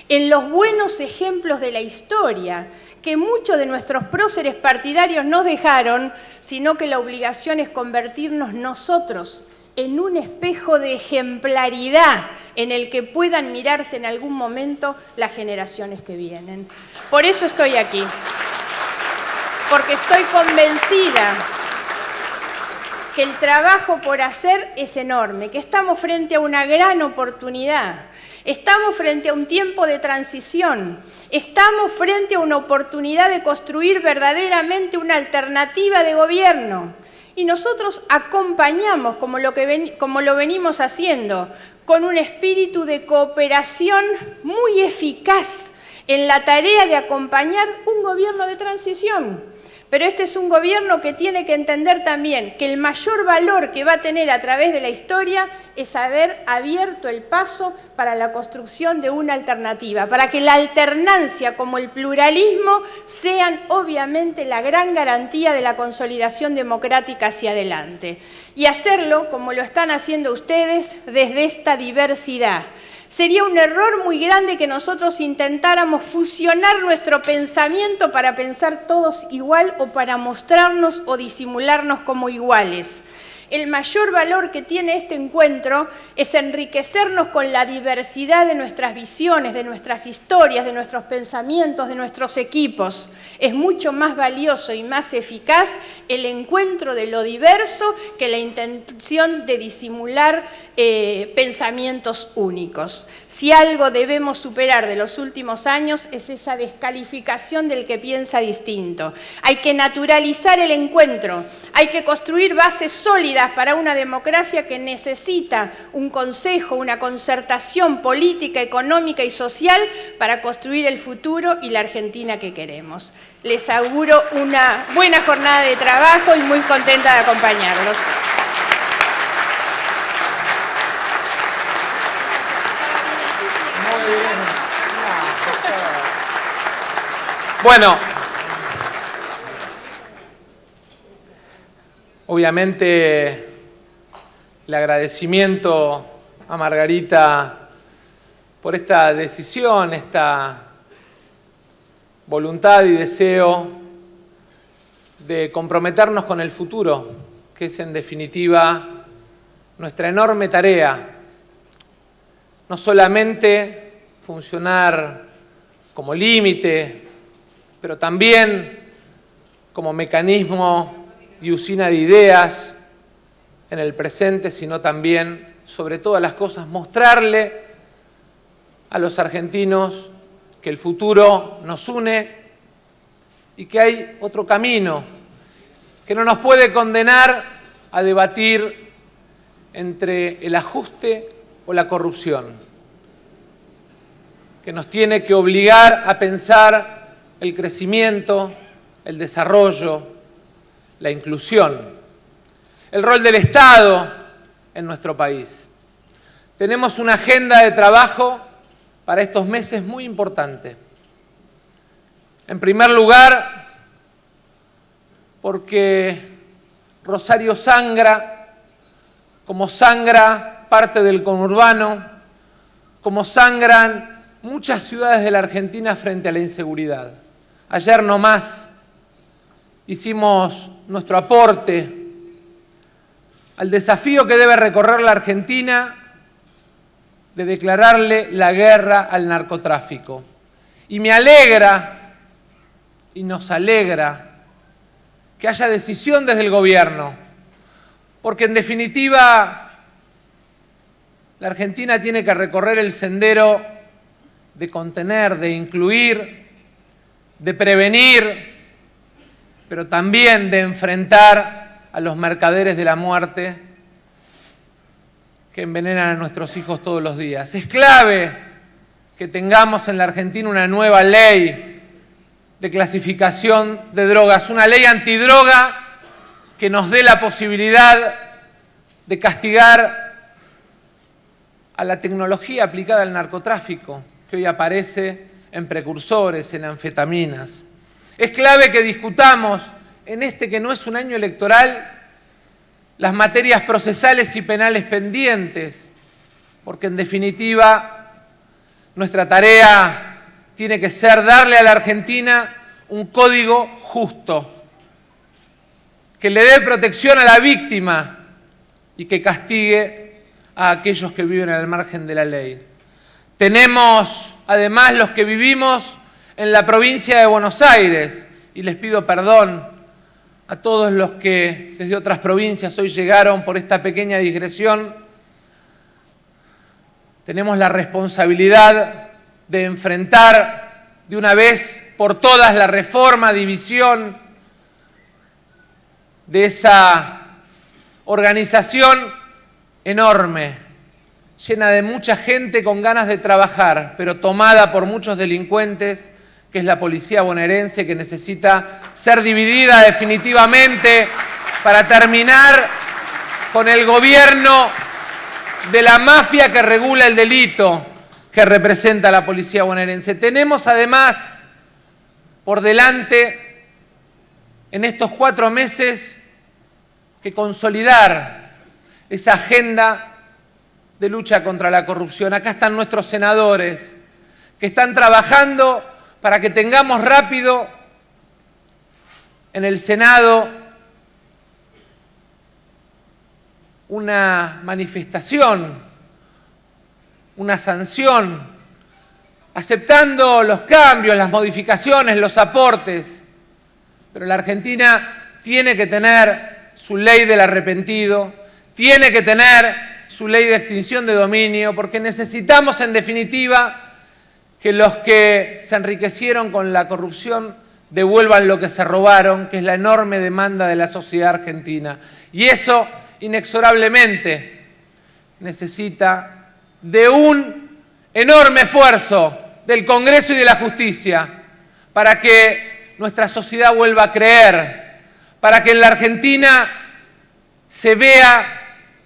en los buenos ejemplos de la historia, que muchos de nuestros próceres partidarios nos dejaron, sino que la obligación es convertirnos nosotros en un espejo de ejemplaridad en el que puedan mirarse en algún momento las generaciones que vienen. Por eso estoy aquí, porque estoy convencida que el trabajo por hacer es enorme, que estamos frente a una gran oportunidad. Estamos frente a un tiempo de transición, estamos frente a una oportunidad de construir verdaderamente una alternativa de gobierno. Y nosotros acompañamos, como lo venimos haciendo, con un espíritu de cooperación muy eficaz en la tarea de acompañar un gobierno de transición. Pero este es un gobierno que tiene que entender también que el mayor valor que va a tener a través de la historia es haber abierto el paso para la construcción de una alternativa, para que la alternancia como el pluralismo sean obviamente la gran garantía de la consolidación democrática hacia adelante. Y hacerlo, como lo están haciendo ustedes, desde esta diversidad. Sería un error muy grande que nosotros intentáramos fusionar nuestro pensamiento para pensar todos igual o para mostrarnos o disimularnos como iguales. El mayor valor que tiene este encuentro es enriquecernos con la diversidad de nuestras visiones, de nuestras historias, de nuestros pensamientos, de nuestros equipos. Es mucho más valioso y más eficaz el encuentro de lo diverso que la intención de disimular pensamientos únicos. Si algo debemos superar de los últimos años es esa descalificación del que piensa distinto. Hay que naturalizar el encuentro, hay que construir bases sólidas para una democracia que necesita un consejo, una concertación política, económica y social para construir el futuro y la Argentina que queremos. Les auguro una buena jornada de trabajo y muy contenta de acompañarlos. Muy bien. Bueno, obviamente el agradecimiento a Margarita por esta decisión, esta voluntad y deseo de comprometernos con el futuro, que es en definitiva nuestra enorme tarea. No solamente funcionar como límite, pero también como mecanismo y usina de ideas en el presente, sino también, sobre todas las cosas, mostrarle a los argentinos que el futuro nos une y que hay otro camino, que no nos puede condenar a debatir entre el ajuste o la corrupción, que nos tiene que obligar a pensar el crecimiento, el desarrollo, la inclusión, el rol del Estado en nuestro país. Tenemos una agenda de trabajo para estos meses muy importante. En primer lugar, porque Rosario sangra, como sangra parte del conurbano, como sangran muchas ciudades de la Argentina frente a la inseguridad. Ayer nomás hicimos nuestro aporte al desafío que debe recorrer la Argentina de declararle la guerra al narcotráfico. Y me alegra y nos alegra que haya decisión desde el gobierno, porque en definitiva la Argentina tiene que recorrer el sendero de contener, de incluir, de prevenir, pero también de enfrentar a los mercaderes de la muerte que envenenan a nuestros hijos todos los días. Es clave que tengamos en la Argentina una nueva ley de clasificación de drogas, una ley antidroga que nos dé la posibilidad de castigar a la tecnología aplicada al narcotráfico, que hoy aparece en precursores, en anfetaminas. Es clave que discutamos en este que no es un año electoral las materias procesales y penales pendientes, porque en definitiva Nuestra tarea tiene que ser darle a la Argentina un código justo, que le dé protección a la víctima y que castigue a aquellos que viven al margen de la ley. Tenemos, además, los que vivimos en la provincia de Buenos Aires, y les pido perdón a todos los que desde otras provincias hoy llegaron por esta pequeña digresión. Tenemos la responsabilidad de enfrentar de una vez por todas la reforma, división de esa organización enorme, llena de mucha gente con ganas de trabajar, pero tomada por muchos delincuentes, que es la policía bonaerense, que necesita ser dividida definitivamente para terminar con el gobierno de la mafia que regula el delito que representa la policía bonaerense. Tenemos además por delante en estos 4 meses que consolidar esa agenda de lucha contra la corrupción. Acá están nuestros senadores que están trabajando para que tengamos rápido en el Senado una manifestación, una sanción, aceptando los cambios, las modificaciones, los aportes. Pero la Argentina tiene que tener su ley del arrepentido, tiene que tener su ley de extinción de dominio, porque necesitamos, en definitiva, que los que se enriquecieron con la corrupción devuelvan lo que se robaron, que es la enorme demanda de la sociedad argentina. Y eso, inexorablemente, necesita de un enorme esfuerzo del Congreso y de la Justicia para que nuestra sociedad vuelva a creer, para que en la Argentina se vea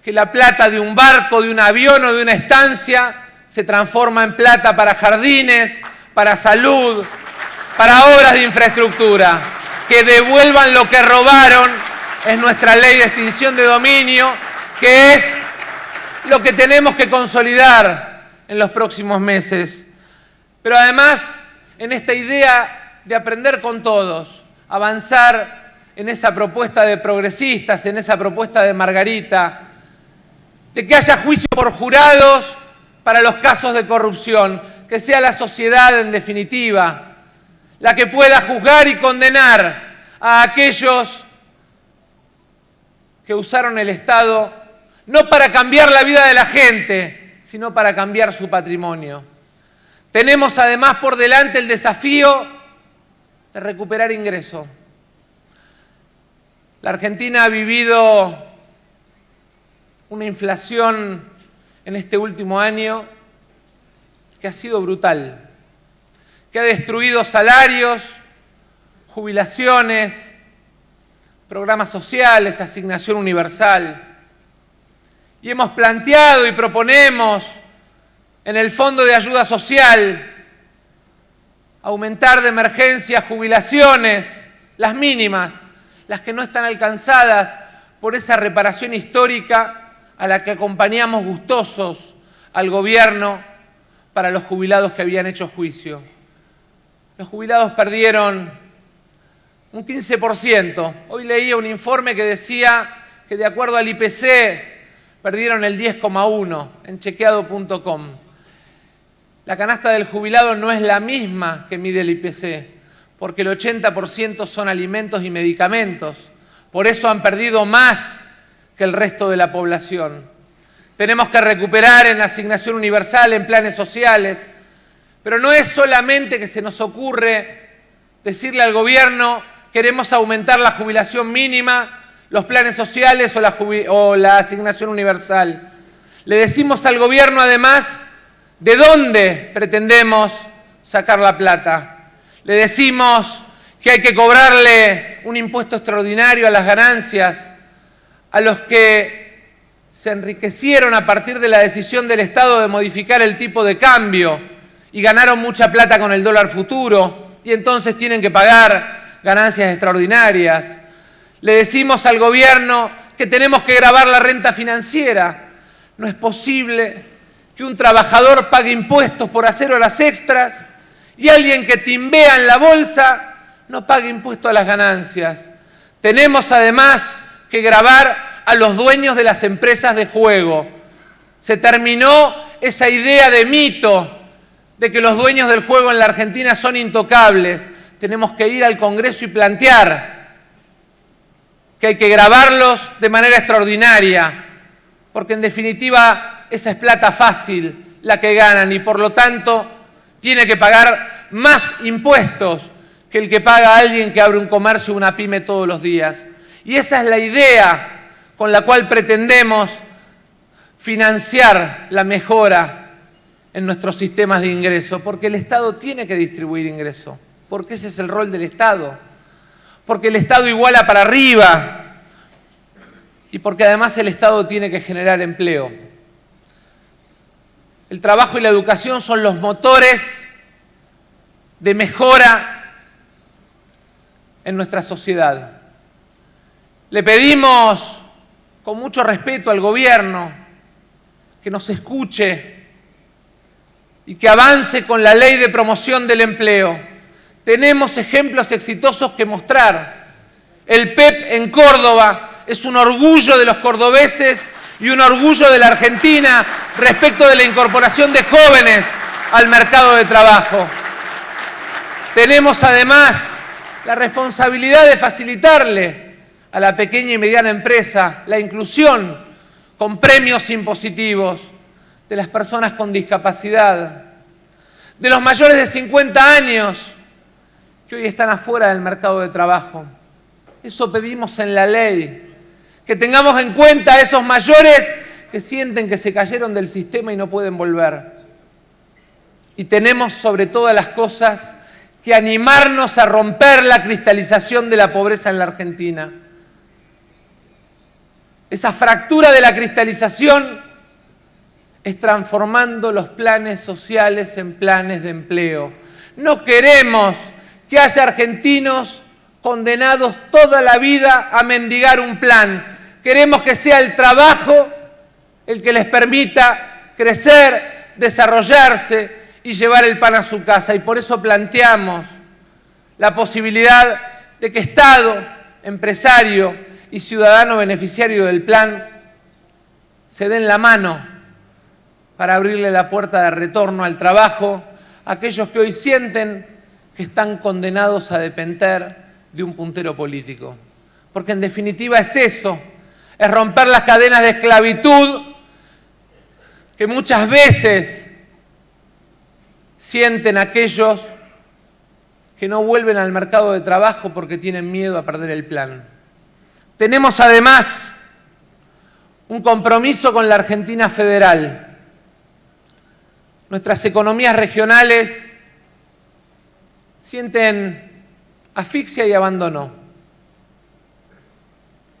que la plata de un barco, de un avión o de una estancia se transforma en plata para jardines, para salud, para obras de infraestructura. Que devuelvan lo que robaron es nuestra ley de extinción de dominio, que es lo que tenemos que consolidar en los próximos meses. Pero además, en esta idea de aprender con todos, avanzar en esa propuesta de progresistas, en esa propuesta de Margarita, de que haya juicio por jurados para los casos de corrupción, que sea la sociedad, en definitiva, la que pueda juzgar y condenar a aquellos que usaron el Estado no para cambiar la vida de la gente, sino para cambiar su patrimonio. Tenemos además por delante el desafío de recuperar ingresos. La Argentina ha vivido una inflación en este último año que ha sido brutal, que ha destruido salarios, jubilaciones, programas sociales, asignación universal. Y hemos planteado y proponemos en el Fondo de Ayuda Social aumentar de emergencia jubilaciones, las mínimas, las que no están alcanzadas por esa reparación histórica a la que acompañamos gustosos al gobierno para los jubilados que habían hecho juicio. Los jubilados perdieron un 15%. Hoy leía un informe que decía que de acuerdo al IPC perdieron el 10,1% en chequeado.com. La canasta del jubilado no es la misma que mide el IPC, porque el 80% son alimentos y medicamentos. Por eso han perdido más que el resto de la población. Tenemos que recuperar en la asignación universal, en planes sociales, pero no es solamente que se nos ocurre decirle al gobierno queremos aumentar la jubilación mínima, los planes sociales o la asignación universal. Le decimos al gobierno además de dónde pretendemos sacar la plata. Le decimos que hay que cobrarle un impuesto extraordinario a las ganancias, a los que se enriquecieron a partir de la decisión del Estado de modificar el tipo de cambio y ganaron mucha plata con el dólar futuro y entonces tienen que pagar ganancias extraordinarias. Le decimos al gobierno que tenemos que gravar la renta financiera. No es posible que un trabajador pague impuestos por hacer horas extras y alguien que timbea en la bolsa no pague impuesto a las ganancias. Tenemos además que gravar a los dueños de las empresas de juego. Se terminó esa idea de mito de que los dueños del juego en la Argentina son intocables. Tenemos que ir al Congreso y plantear que hay que gravarlos de manera extraordinaria, porque en definitiva esa es plata fácil la que ganan y por lo tanto tiene que pagar más impuestos que el que paga alguien que abre un comercio o una pyme todos los días. Y esa es la idea con la cual pretendemos financiar la mejora en nuestros sistemas de ingreso, porque el Estado tiene que distribuir ingreso, porque ese es el rol del Estado, porque el Estado iguala para arriba y porque además el Estado tiene que generar empleo. El trabajo y la educación son los motores de mejora en nuestra sociedad. Le pedimos con mucho respeto al gobierno que nos escuche y que avance con la ley de promoción del empleo. Tenemos ejemplos exitosos que mostrar. El PEP en Córdoba es un orgullo de los cordobeses y un orgullo de la Argentina respecto de la incorporación de jóvenes al mercado de trabajo. Tenemos además la responsabilidad de facilitarle a la pequeña y mediana empresa la inclusión con premios impositivos de las personas con discapacidad, de los mayores de 50 años que hoy están afuera del mercado de trabajo. Eso pedimos en la ley, que tengamos en cuenta a esos mayores que sienten que se cayeron del sistema y no pueden volver. Y tenemos sobre todas las cosas que animarnos a romper la cristalización de la pobreza en la Argentina. Esa fractura de la cristalización es transformando los planes sociales en planes de empleo. No queremos que haya argentinos condenados toda la vida a mendigar un plan. Queremos que sea el trabajo el que les permita crecer, desarrollarse y llevar el pan a su casa. Y por eso planteamos la posibilidad de que Estado, empresario y ciudadano beneficiario del plan se den la mano para abrirle la puerta de retorno al trabajo a aquellos que hoy sienten que están condenados a depender de un puntero político. Porque en definitiva es eso, es romper las cadenas de esclavitud que muchas veces sienten aquellos que no vuelven al mercado de trabajo porque tienen miedo a perder el plan. Tenemos además un compromiso con la Argentina federal. Nuestras economías regionales sienten asfixia y abandono.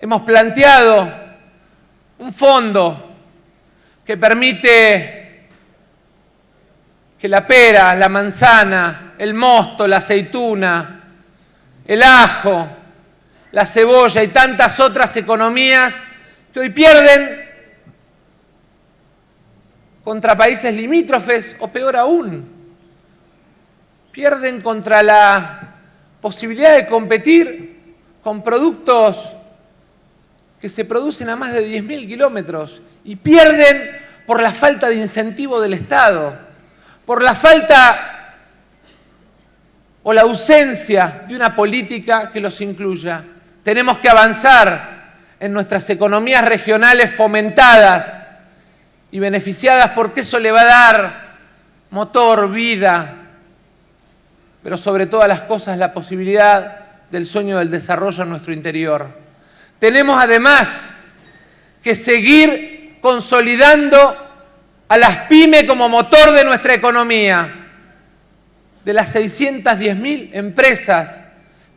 Hemos planteado un fondo que permite que la pera, la manzana, el mosto, la aceituna, el ajo, la cebolla y tantas otras economías que hoy pierden contra países limítrofes o peor aún, pierden contra la posibilidad de competir con productos que se producen a más de 10.000 kilómetros y pierden por la falta de incentivo del Estado, por la falta o la ausencia de una política que los incluya. Tenemos que avanzar en nuestras economías regionales fomentadas y beneficiadas porque eso le va a dar motor, vida, pero sobre todas las cosas la posibilidad del sueño del desarrollo en nuestro interior. Tenemos además que seguir consolidando a las pymes como motor de nuestra economía. De las 610.000 empresas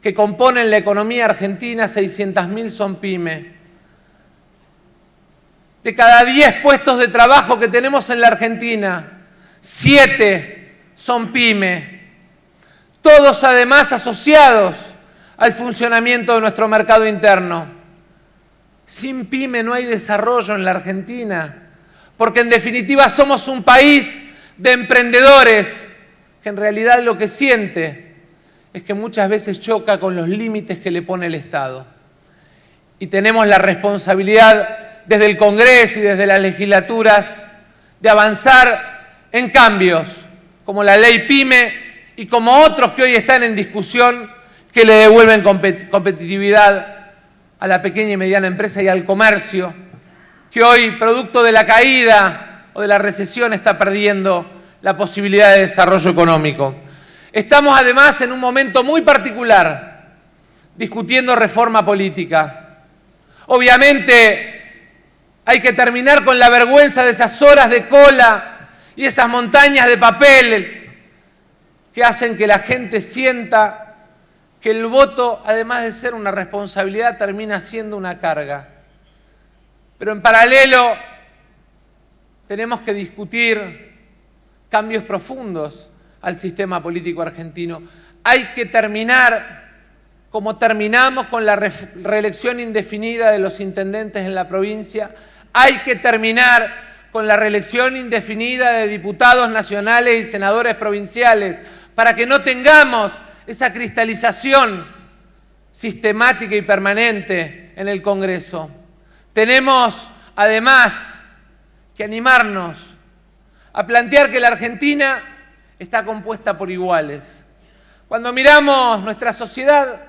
que componen la economía argentina, 600.000 son pymes. De cada 10 puestos de trabajo que tenemos en la Argentina, 7 son pymes. Todos además asociados al funcionamiento de nuestro mercado interno. Sin pyme no hay desarrollo en la Argentina, porque en definitiva somos un país de emprendedores que en realidad lo que siente es que muchas veces choca con los límites que le pone el Estado. Y tenemos la responsabilidad desde el Congreso y desde las legislaturas de avanzar en cambios como la ley PYME y como otros que hoy están en discusión que le devuelven competitividad a la pequeña y mediana empresa y al comercio, que hoy, producto de la caída o de la recesión, está perdiendo la posibilidad de desarrollo económico. Estamos además en un momento muy particular, discutiendo reforma política. Obviamente hay que terminar con la vergüenza de esas horas de cola y esas montañas de papel que hacen que la gente sienta que el voto, además de ser una responsabilidad, termina siendo una carga. Pero en paralelo tenemos que discutir cambios profundos al sistema político argentino. Hay que terminar, como terminamos con la reelección indefinida de los intendentes en la provincia, hay que terminar con la reelección indefinida de diputados nacionales y senadores provinciales, para que no tengamos esa cristalización sistemática y permanente en el Congreso. Tenemos, además, que animarnos a plantear que la Argentina está compuesta por iguales. Cuando miramos nuestra sociedad,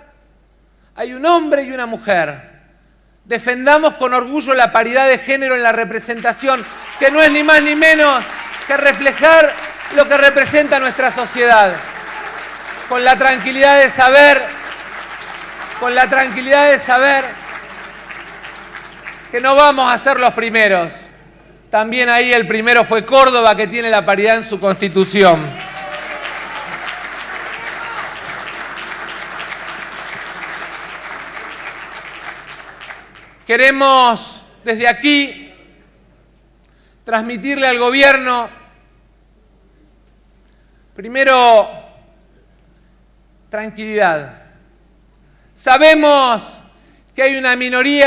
hay un hombre y una mujer. Defendamos con orgullo la paridad de género en la representación, que no es ni más ni menos que reflejar lo que representa nuestra sociedad. Con la tranquilidad de saber que no vamos a ser los primeros. También ahí el primero fue Córdoba, que tiene la paridad en su Constitución. Queremos desde aquí transmitirle al gobierno, primero, tranquilidad. Sabemos que hay una minoría